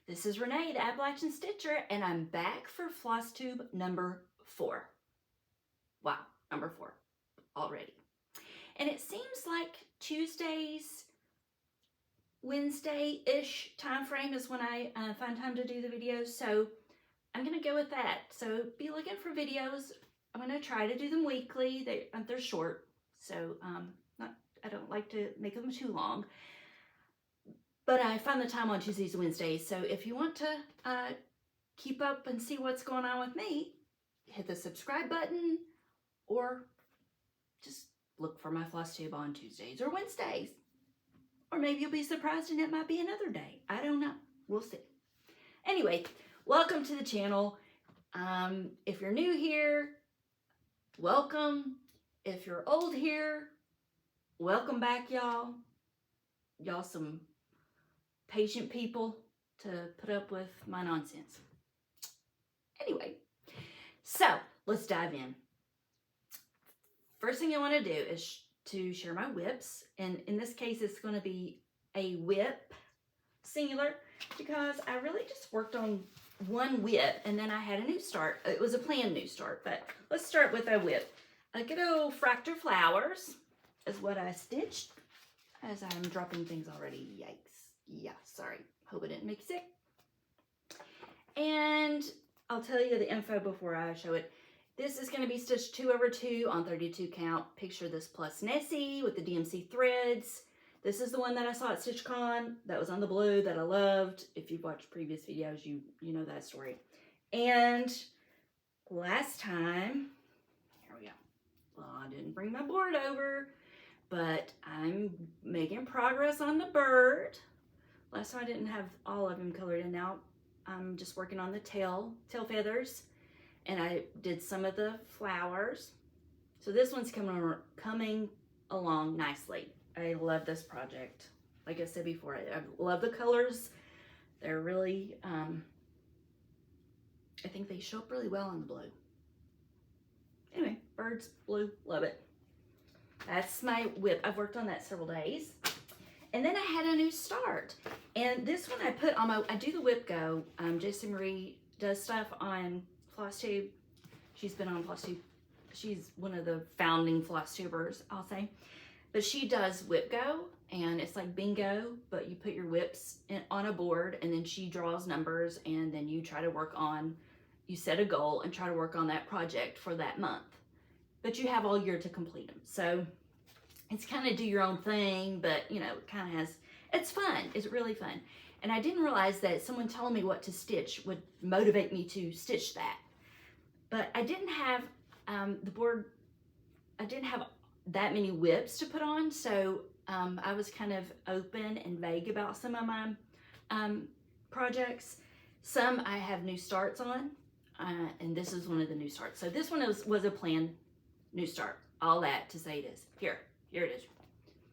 This is Renee, the Kitten Stitcher, and I'm back for Flosstube number 4. Wow, number 4 already. And it seems like Tuesdays, Wednesday-ish time frame is when I find time to do the videos, so I'm going to go with that. So be looking for videos. I'm going to try to do them weekly. They're short, so I don't like to make them too long. But I find the time on Tuesdays and Wednesdays, so if you want to keep up and see what's going on with me, hit the subscribe button or just look for my Flosstube on Tuesdays or Wednesdays. Or maybe you'll be surprised and it might be another day. I don't know. We'll see. Anyway, welcome to the channel. If you're new here, welcome. If you're old here, welcome back, y'all. Y'all some patient people to put up with my nonsense. Anyway, so let's dive in. First thing I want to do is to share my whips, and in this case it's going to be a whip singular because I really just worked on one whip and then I had a new start. It was a planned new start, but let's start with a whip. A good old Fractor Flowers is what I stitched as I'm dropping things already. Yikes. Yeah, sorry. Hope it didn't make you sick. And I'll tell you the info before I show it. This is going to be stitched 2/2 on 32 count. Picture this plus Nessie with the DMC threads. This is the one that I saw at StitchCon that was on the blue that I loved. If you've watched previous videos, you know that story. And last time, here we go. Well, I didn't bring my board over, but I'm making progress on the bird. Last time I didn't have all of them colored in. Now I'm just working on the tail feathers, and I did some of the flowers. So this one's coming along nicely. I love this project. Like I said before, I love the colors. They're really, I think they show up really well on the blue. Anyway, birds, blue, love it. That's my whip. I've worked on that several days. And then I had a new start. And this one I put on I do the whip go. Jason Marie does stuff on Flosstube. She's been on Flosstube. She's one of the founding Flosstubers, I'll say. But she does whip go, and it's like bingo, but you put your whips on a board, and then she draws numbers, and then you try to work on, you set a goal and try to work on that project for that month. But you have all year to complete them. So it's kind of do your own thing, but you know, it kind of has, it's fun. It's really fun. And I didn't realize that someone telling me what to stitch would motivate me to stitch that. But I didn't have the board, I didn't have that many whips to put on. So I was kind of open and vague about some of my projects. Some I have new starts on, and this is one of the new starts. So this one was a planned new start. All that to say this. Here it is.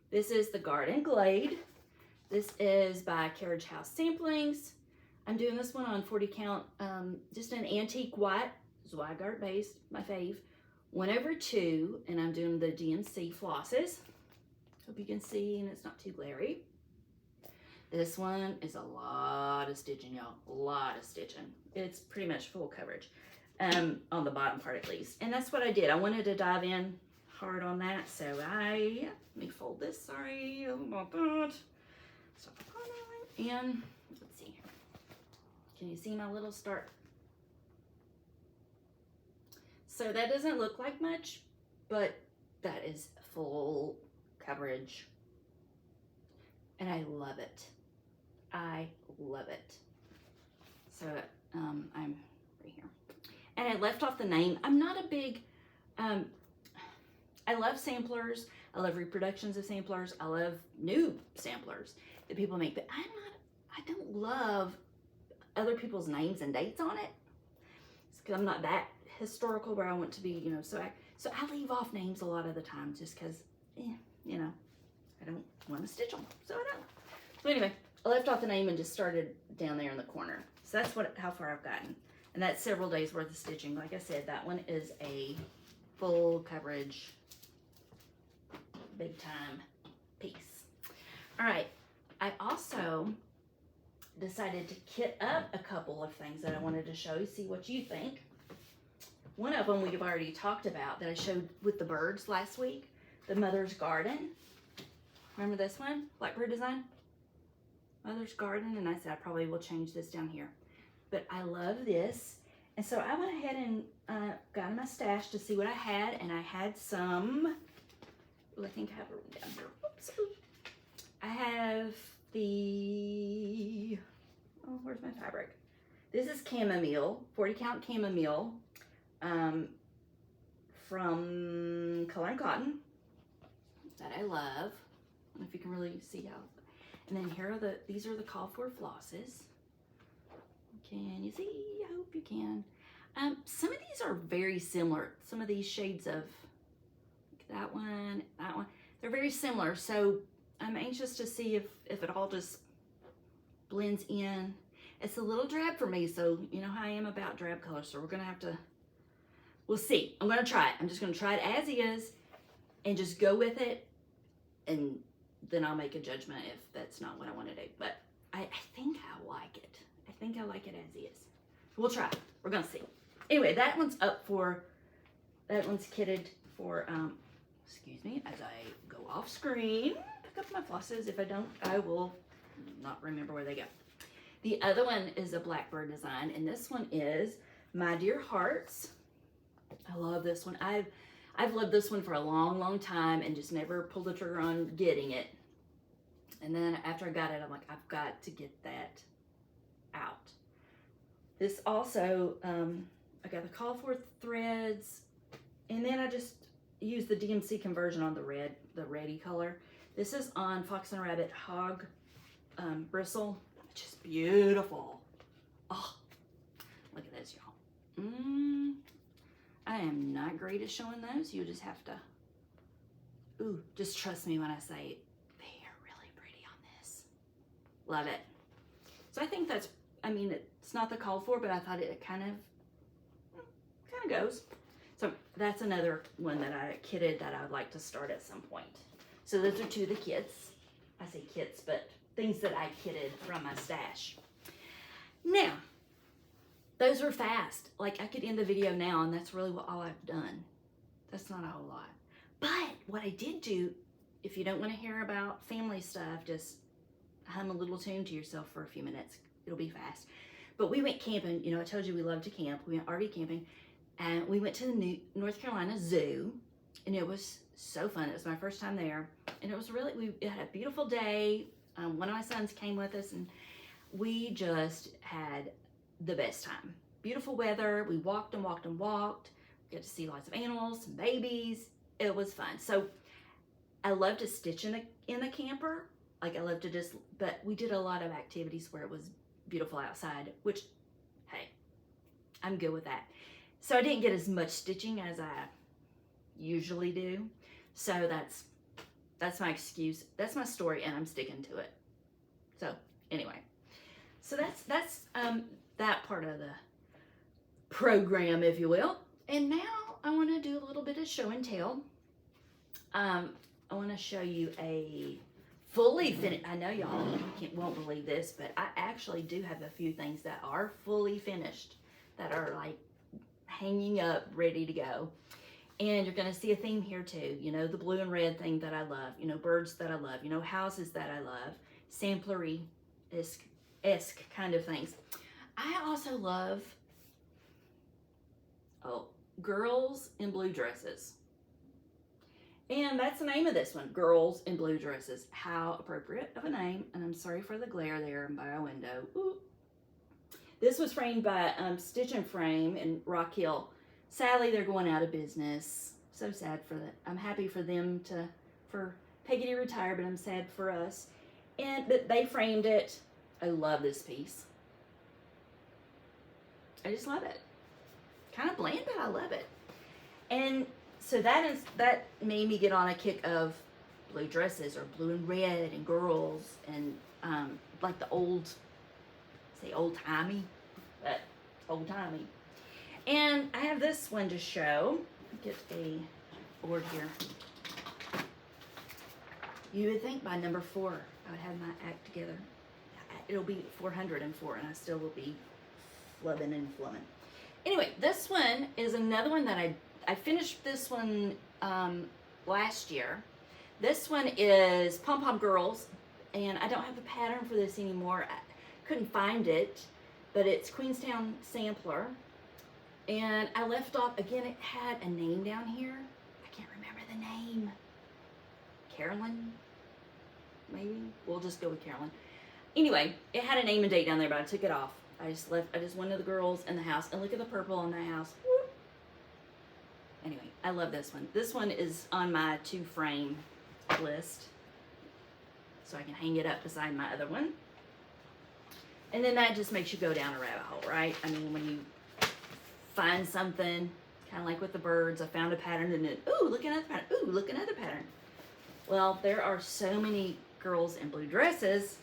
This is the Garden Glade. This is by Carriage House Samplings. I'm doing this one on 40 count, just an antique white, Zweigart base, my fave. 1/2, and I'm doing the DMC flosses. Hope you can see and it's not too glary. This one is a lot of stitching, y'all. A lot of stitching. It's pretty much full coverage, on the bottom part at least. And that's what I did. I wanted to dive in hard on that, so let me fold this, sorry about that. Stop and let's see here. Can you see my little start? So that doesn't look like much, but that is full coverage. And I love it. I love it. So I'm right here. And I left off the name. I'm not a big, I love samplers. I love reproductions of samplers. I love new samplers that people make, but I don't love other people's names and dates on it. It's because I'm not that historical where I want to be, you know, so I leave off names a lot of the time just because, you know, I don't want to stitch them, so I don't. So anyway, I left off the name and just started down there in the corner. So that's how far I've gotten. And that's several days worth of stitching. Like I said, that one is a full coverage, big time piece. All right, I also decided to kit up a couple of things that I wanted to show you, see what you think. One of them we've already talked about that I showed with the birds last week, the Mother's Garden. Remember this one? Blackbird design? Mother's Garden, and I said I probably will change this down here. But I love this. And so I went ahead and got in my stash to see what I had, and I had some, I think I have it down here. Oops. I have the, oh, where's my fabric? This is chamomile, 40 count chamomile from Color Cotton that I love. I don't know if you can really see how. And then here are these are the call for flosses. Can you see? I hope you can. Some of these are very similar. Some of these shades of that one, they're very similar. So I'm anxious to see if it all just blends in. It's a little drab for me, so you know how I am about drab colors. So we're gonna have to, we'll see. I'm gonna try it. I'm just gonna try it as is and just go with it, and then I'll make a judgment if that's not what I want to do. But I think I like it. I think I like it as is. We'll try. We're gonna see. Anyway, that one's kitted for, excuse me, as I go off screen, pick up my flosses. If I don't, I will not remember where they go. The other one is a Blackbird design, and this one is My Dear Hearts. I love this one. I've loved this one for a long, long time and just never pulled the trigger on getting it. And then after I got it, I'm like, I've got to get that out. This also, I got the call for threads, and then I just used the DMC conversion on the reddy color. This is on Fox and Rabbit Hog bristle, which is beautiful. Oh, look at those, y'all. I am not great at showing those. You just have to, ooh, just trust me when I say they are really pretty on this. Love it. So I think that's, I mean, it's not the call for, but I thought it kind of goes. So that's another one that I kitted that I would like to start at some point. So those are two of the kits. I say kits, but things that I kitted from my stash. Now, those were fast. Like, I could end the video now, and that's really all I've done. That's not a whole lot. But what I did do, if you don't want to hear about family stuff, just hum a little tune to yourself for a few minutes. It'll be fast. But we went camping. You know, I told you we love to camp. We went RV camping, and we went to the North Carolina Zoo, and it was so fun. It was my first time there, and it was really, we had a beautiful day. One of my sons came with us, and we just had the best time. Beautiful weather. We walked and walked and walked. We got to see lots of animals, some babies. It was fun. So I love to stitch in the camper. Like, I love to just, but we did a lot of activities where it was beautiful outside, which, hey, I'm good with that. So I didn't get as much stitching as I usually do. So that's my excuse. That's my story, and I'm sticking to it. So anyway, so that's that part of the program, if you will. And now I want to do a little bit of show and tell. I want to show you a fully finished, I know y'all won't believe this, but I actually do have a few things that are fully finished, that are like hanging up, ready to go. And you're going to see a theme here too. You know, the blue and red thing that I love, you know, birds that I love, you know, houses that I love, samplery-esque kind of things. I also love, girls in blue dresses. And that's the name of this one, Girls in Blue Dresses. How appropriate of a name. And I'm sorry for the glare there by our window. Ooh. This was framed by Stitch and Frame in Rock Hill. Sadly, they're going out of business. So sad for that. I'm happy for them for Peggy to retire, but I'm sad for us. But they framed it. I love this piece. I just love it. Kind of bland, but I love it. And so that made me get on a kick of blue dresses, or blue and red, and girls, and like the old timey, but old timey. And I have this one to show. Get a board here. You would think by number 4 I would have my act together. it'll be 404 and I still will be flubbing and flumming. Anyway, this one is another one that I finished this one last year. This one is Pom Pom Girls, and I don't have the pattern for this anymore. I couldn't find it, but it's Queenstown Sampler. And I left off, again, it had a name down here. I can't remember the name. Carolyn? Maybe? We'll just go with Carolyn. Anyway, it had a name and date down there, but I took it off. I just wanted the girls in the house, and look at the purple on that house. Whoop. Anyway, I love this one. This one is on my 2-frame list, so I can hang it up beside my other one. And then that just makes you go down a rabbit hole, right? I mean, when you find something, kind of like with the birds, I found a pattern and then, ooh, look another pattern. Ooh, look another pattern. Well, there are so many girls in blue dresses,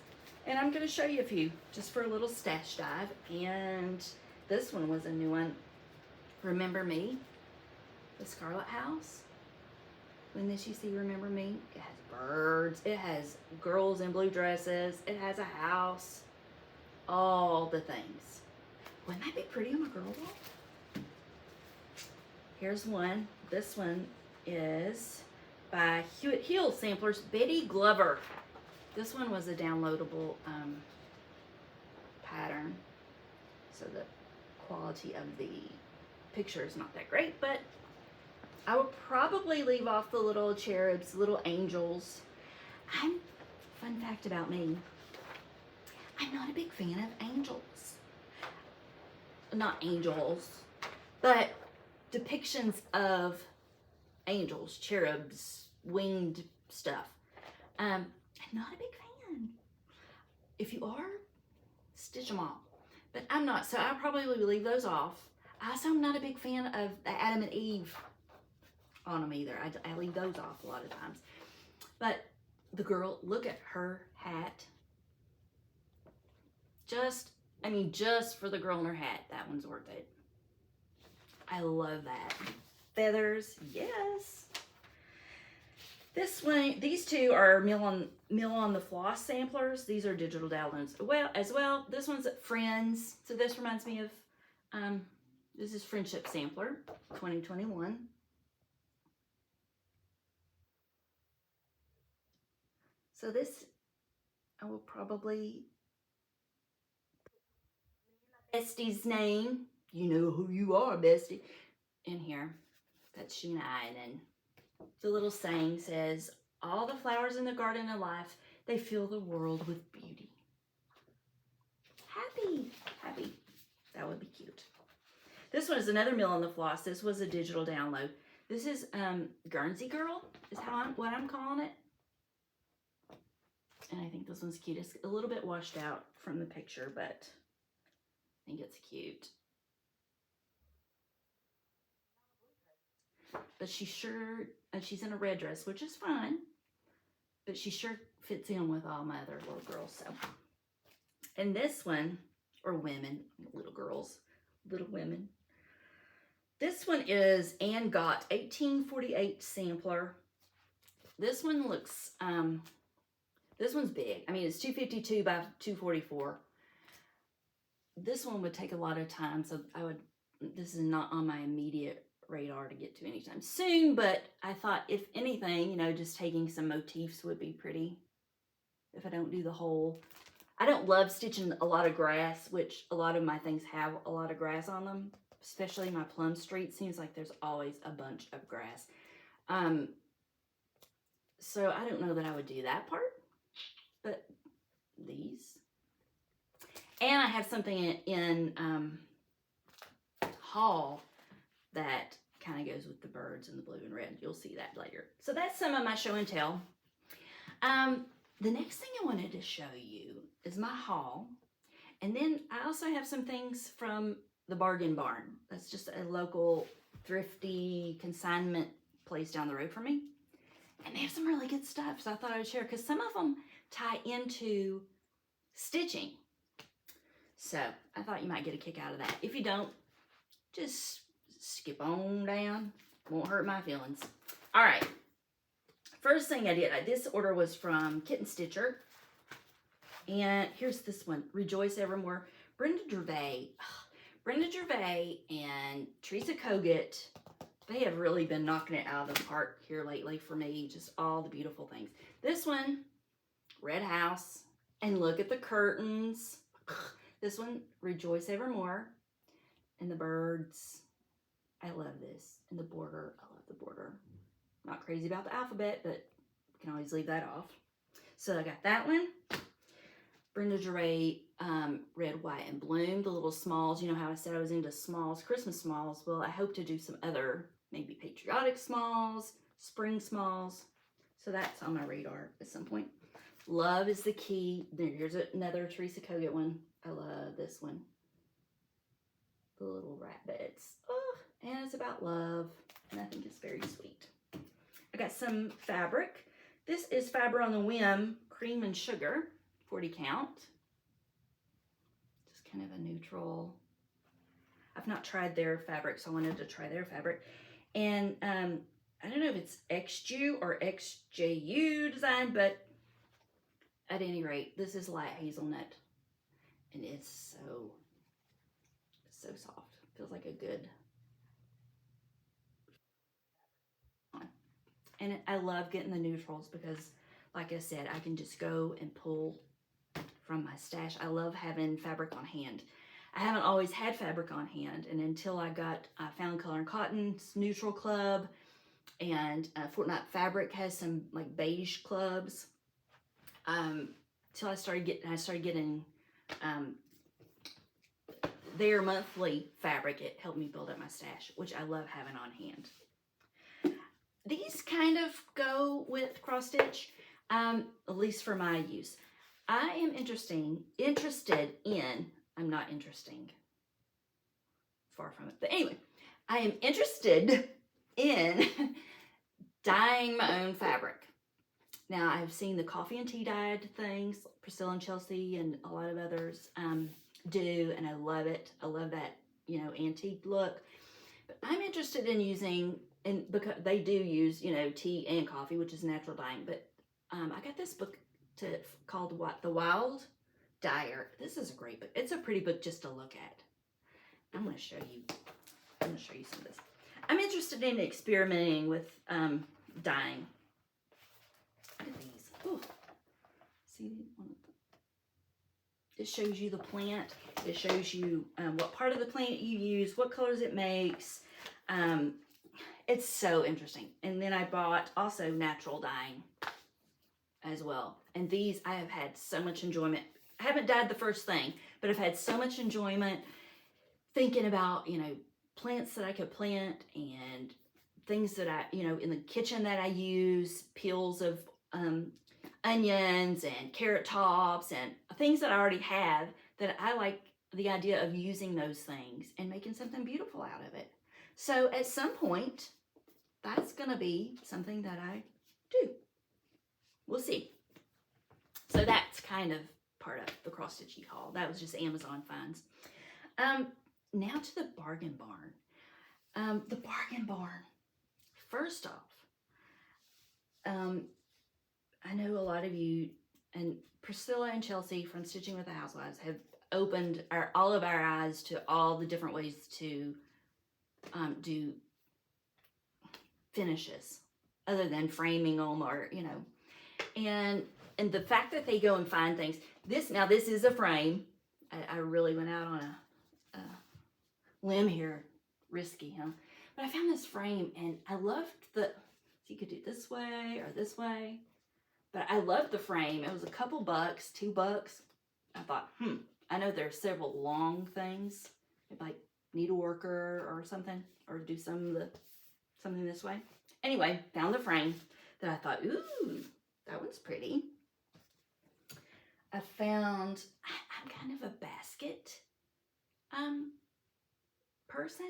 and I'm going to show you a few just for a little stash dive. And this one was a new one. Remember Me? The Scarlet House. When this you see Remember Me? It has birds. It has girls in blue dresses. It has a house. All the things. Wouldn't that be pretty on a girl doll? Here's one. This one is by Hewitt Hill Samplers, Betty Glover. This one was a downloadable pattern, so the quality of the picture is not that great, but I would probably leave off the little cherubs, little angels. Fun fact about me, I'm not a big fan of angels. Not angels, but depictions of angels, cherubs, winged stuff. I'm not a big fan. If you are, stitch them all. But I'm not, so I probably will leave those off. I also am not a big fan of the Adam and Eve on them either. I leave those off a lot of times. But the girl, look at her hat. Just for the girl in her hat, that one's worth it. I love that. Feathers, yes. This one, these two are Mill on the Floss samplers. These are digital downloads as well. This one's at Friends. So this reminds me of, this is Friendship Sampler 2021. So this, I will probably bestie's name. You know who you are, bestie. In here. That's Sheena I. And then the little saying says, all the flowers in the garden of life, they fill the world with beauty. Happy. Happy. That would be cute. This one is another Mill on the Floss. This was a digital download. This is Guernsey Girl, is what I'm calling it. And I think this one's cute. It's a little bit washed out from the picture, but I think it's cute. But she's in a red dress, which is fine. But she sure fits in with all my other little girls. So, and this one, or women, little girls, little women. This one is Anne Gott 1848 sampler. This one looks, this one's big. I mean, it's 252 by 244. This one would take a lot of time, so this is not on my immediate radar to get to anytime soon, but I thought if anything, you know, just taking some motifs would be pretty. If I don't do the whole, I don't love stitching a lot of grass, which a lot of my things have a lot of grass on them, especially my Plum Street. Seems like there's always a bunch of grass. So I don't know that I would do that part, but these. And I have something in haul that kind of goes with the birds and the blue and red. You'll see that later. So that's some of my show and tell. The next thing I wanted to show you is my haul. And then I also have some things from the Bargain Barn. That's just a local thrifty consignment place down the road from me. And they have some really good stuff, so I thought I would share, because some of them tie into stitching. So I thought you might get a kick out of that. If you don't, just skip on down. Won't hurt my feelings. All right. First thing I did, this order was from Kitten Stitcher. And here's this one, Rejoice Evermore. Brenda Gervais. Brenda Gervais and Teresa Kogut, they have really been knocking it out of the park here lately for me. Just all the beautiful things. This one, Red House. And look at the curtains. This one, Rejoice Evermore. And the birds. I love this. And the border. I love the border. Not crazy about the alphabet, but you can always leave that off. So I got that one. Brenda Gervais, Red, White, and Bloom. The little smalls. You know how I said I was into smalls, Christmas smalls. Well, I hope to do some other, maybe patriotic smalls, spring smalls. So that's on my radar at some point. Love is the Key. Here's another Teresa Kogut one. I love this one. The little rat beds. Oh, and it's about love. And I think it's very sweet. I got some fabric. This is Faber on the Whim Cream and Sugar, 40 count. Just kind of a neutral. I've not tried their fabric, so I wanted to try their fabric. And I don't know if it's XJU or XJU design, but at any rate, this is light hazelnut. And it's so soft. Feels like a good. And I love getting the neutrals because, like I said, I can just go and pull from my stash. I love having fabric on hand. I haven't always had fabric on hand, and until I found Color and Cotton's Neutral Club, and Fortnite Fabric has some like beige clubs. Till I started getting their monthly fabric. It helped me build up my stash, which I love having on hand. These kind of go with cross stitch, at least for my use. I am interested in, I'm not interesting, far from it, but anyway, I am interested in dyeing my own fabric. Now, I've seen the coffee and tea dyed things, Priscilla and Chelsea and a lot of others do, and I love it. I love that, you know, antique look. But I'm interested in using, and because they do use, you know, tea and coffee, which is natural dyeing. But I got this book called The Wild Dyer. This is a great book. It's a pretty book just to look at. I'm going to show you some of this. I'm interested in experimenting with dyeing. Look at these. Ooh. See, it shows you the plant. It shows you what part of the plant you use, what colors it makes. It's so interesting. And then I bought also natural dyeing as well. And these, I have had so much enjoyment. I haven't dyed the first thing, but I've had so much enjoyment thinking about, you know, plants that I could plant and things that I, you know, in the kitchen that I use, peels of onions and carrot tops and things that I already have that I like the idea of using those things and making something beautiful out of it. So at some point, that's going to be something that I do. We'll see. So that's kind of part of the cross stitchy haul. That was just Amazon finds. Now to the Bargain Barn. The Bargain Barn. First off, I know a lot of you, and Priscilla and Chelsea from Stitching with the Housewives have opened all of our eyes to all the different ways to do finishes other than framing them, or, you know, and the fact that they go and find things. This is a frame. I really went out on a limb here, risky, huh? But I found this frame and I loved so you could do it this way or this way, but I loved the frame. It was a couple bucks, $2. I thought, I know there's several long things, like needleworker or something, or do something this way. Anyway, found the frame that I thought, ooh, that one's pretty. I found, I'm kind of a basket person.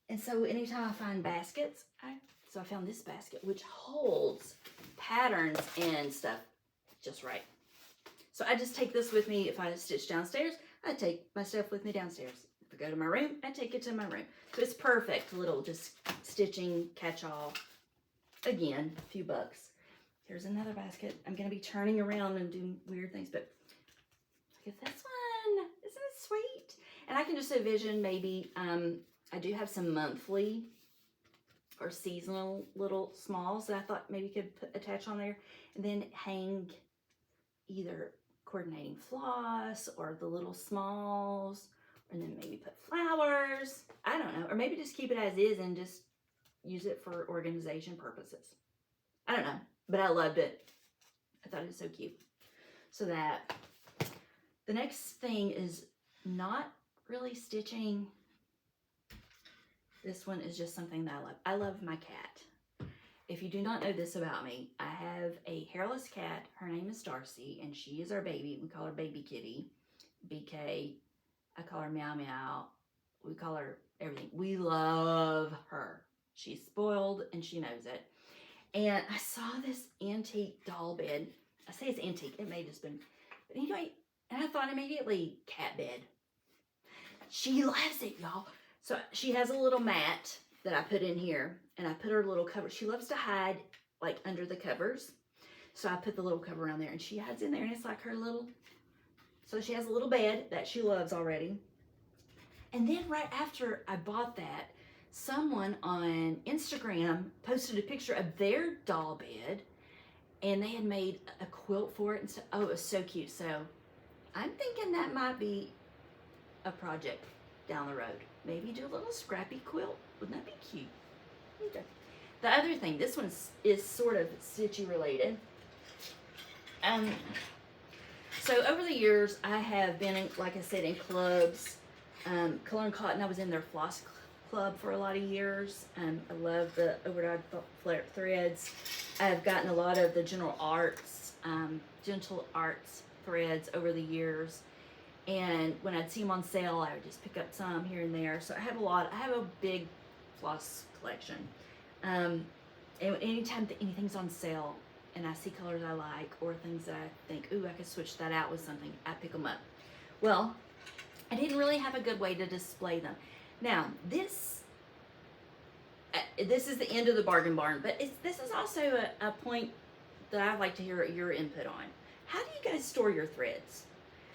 And so anytime I find baskets, so I found this basket, which holds patterns and stuff just right. So I just take this with me. If I stitch downstairs, I take my stuff with me downstairs. If I go to my room, I take it to my room. So it's perfect little just stitching catch-all. Again, a few bucks. Here's another basket. I'm going to be turning around and doing weird things, but look at this one. Isn't it sweet? And I can just envision maybe, I do have some monthly or seasonal little smalls that I thought maybe could attach on there, and then hang either coordinating floss or the little smalls, and then maybe put flowers. I don't know. Or maybe just keep it as is and just use it for organization purposes. I don't know, but I loved it. I thought it was so cute. So that, the next thing is not really stitching. This one is just something that I love. I love my cat. If you do not know this about me, I have a hairless cat. Her name is Darcy, and she is our baby. We call her Baby Kitty. BK. I call her Meow Meow. We call her everything. We love her. She's spoiled, and she knows it. And I saw this antique doll bed. I say it's antique. It may have just been. But anyway, and I thought immediately, cat bed. She loves it, y'all. So she has a little mat that I put in here, and I put her little cover. She loves to hide like under the covers. So I put the little cover around there, and she hides in there, and it's like her little, so she has a little bed that she loves already. And then right after I bought that, someone on Instagram posted a picture of their doll bed, and they had made a quilt for it and stuff. Oh, it was so cute. So I'm thinking that might be a project down the road. Maybe do a little scrappy quilt. Wouldn't that be cute? Okay. The other thing, this one is sort of stitchy related. So over the years, I have been in, like I said, in clubs. Color and Cotton, I was in their floss club for a lot of years. I love the overdyed threads. I've gotten a lot of the gentle arts threads over the years. And when I'd see them on sale, I would just pick up some here and there. So I have a big floss collection. And anytime anything's on sale and I see colors I like or things that I think, ooh, I could switch that out with something, I pick them up. Well, I didn't really have a good way to display them. Now, this is the end of the bargain barn, but this is also a point that I'd like to hear your input on. How do you guys store your threads?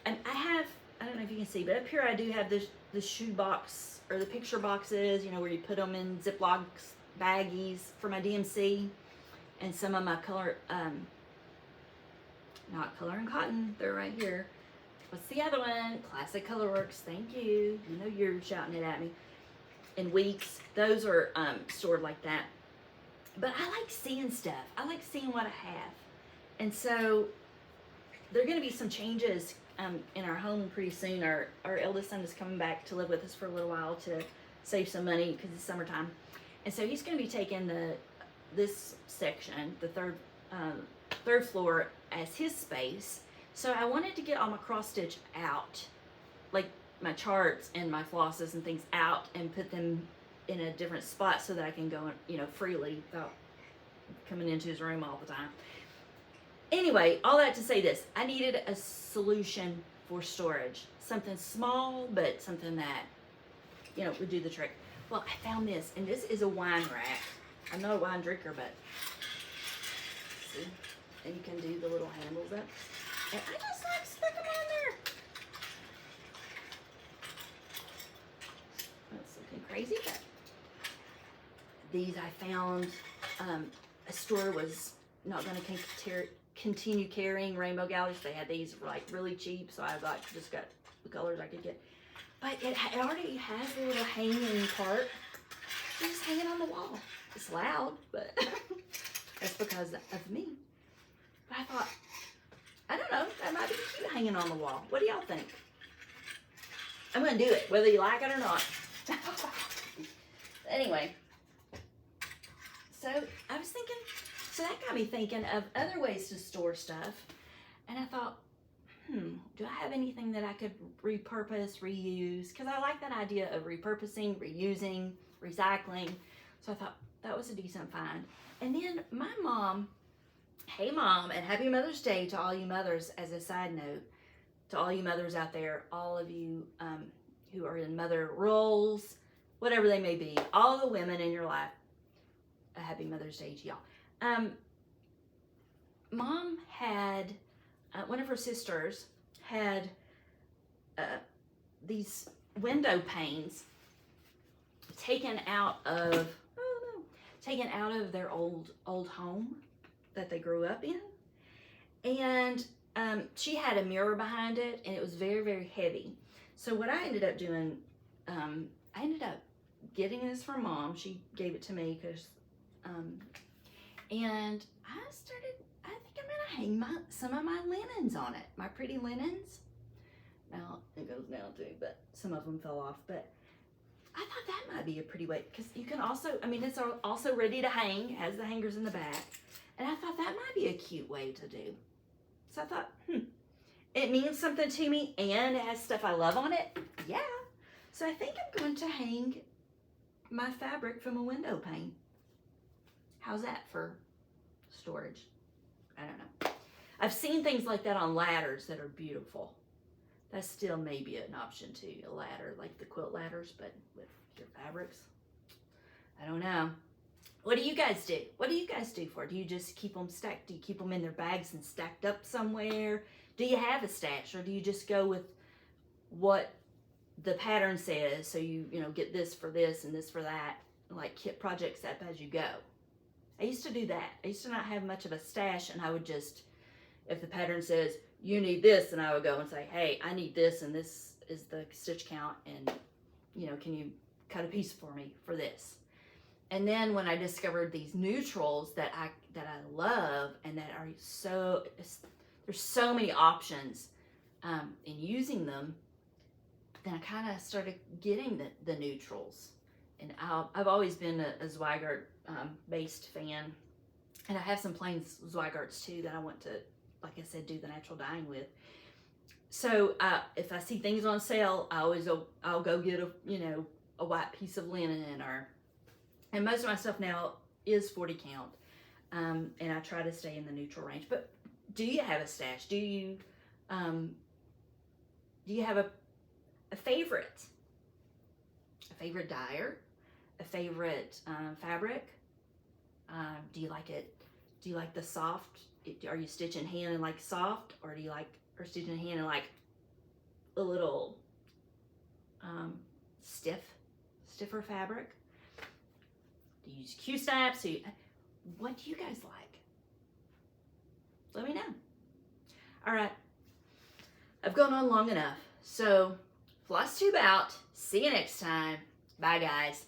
And I don't know if you can see, but up here I do have the shoe box or the picture boxes, you know, where you put them in Ziploc baggies for my DMC, and some of my not Color and Cotton, they're right here. What's the other one? Classic Colorworks, thank you. You know you're shouting it at me. In weeks, those are stored like that. But I like seeing stuff. I like seeing what I have. And so there are going to be some changes in our home pretty soon. Our eldest son is coming back to live with us for a little while to save some money because it's summertime. And so he's going to be taking this section, the third floor, as his space. So I wanted to get all my cross stitch out, like my charts and my flosses and things out, and put them in a different spot so that I can go, you know, freely without coming into his room all the time. Anyway, all that to say this, I needed a solution for storage. Something small, but something that, you know, would do the trick. Well, I found this, and this is a wine rack. I'm not a wine drinker, but see, and you can do the little handles up. And I just like stuck them on there. That's looking crazy, but these I found, a store was not going to continue carrying rainbow galleries. They had these like really cheap, so I just got the colors I could get. But it already has a little hanging part. It's just hanging on the wall. It's loud, but that's because of me. But I thought, I don't know, that might be cute hanging on the wall. What do y'all think? I'm going to do it, whether you like it or not. Anyway, so I was thinking, so that got me thinking of other ways to store stuff. And I thought, do I have anything that I could repurpose, reuse? Because I like that idea of repurposing, reusing, recycling. So I thought that was a decent find. And then my mom, hey mom, and happy Mother's Day to all you mothers. As a side note, to all you mothers out there, all of you who are in mother roles, whatever they may be, all the women in your life, a happy Mother's Day to y'all. Mom had, one of her sisters had these window panes taken out of, taken out of their old home that they grew up in. And she had a mirror behind it, and it was very, very heavy. So what I ended up doing, I ended up getting this from Mom. She gave it to me because, and I think I'm gonna hang some of my linens on it, my pretty linens. Now it goes down too, but some of them fell off. But I thought that might be a pretty way, because you can also, I mean, it's also ready to hang, has the hangers in the back. And I thought that might be a cute way to do. So I thought, it means something to me, and it has stuff I love on it. Yeah. So I think I'm going to hang my fabric from a window pane. How's that for storage? I don't know. I've seen things like that on ladders that are beautiful. That still may be an option too, a ladder, like the quilt ladders, but with your fabrics. I don't know. What do you guys do? What do you guys do for it? Do you just keep them stacked? Do you keep them in their bags and stacked up somewhere? Do you have a stash, or do you just go with what the pattern says? So you get this for this and this for that, like kit projects up as you go. I used to do that. I used to not have much of a stash, and I would just, if the pattern says you need this, and I would go and say, hey, I need this, and this is the stitch count, and can you cut a piece for me for this? And then when I discovered these neutrals that I love, and that are there's so many options in using them, then I kind of started getting the neutrals. And I've always been a Zweigart based fan, and I have some plain Zweigarts too that I want to, like I said, do the natural dyeing with. So if I see things on sale, I'll go get a white piece of linen, and most of my stuff now is 40 count, and I try to stay in the neutral range. But do you have a stash? Do you have a favorite dyer, a favorite fabric? Do you like it? Do you like the soft? Are you stitching hand and like soft, or do you like stitching hand and like a little stiffer fabric? Do you use Q-snaps? What do you guys like? Let me know. All right, I've gone on long enough. So Flosstube out. See you next time. Bye, guys.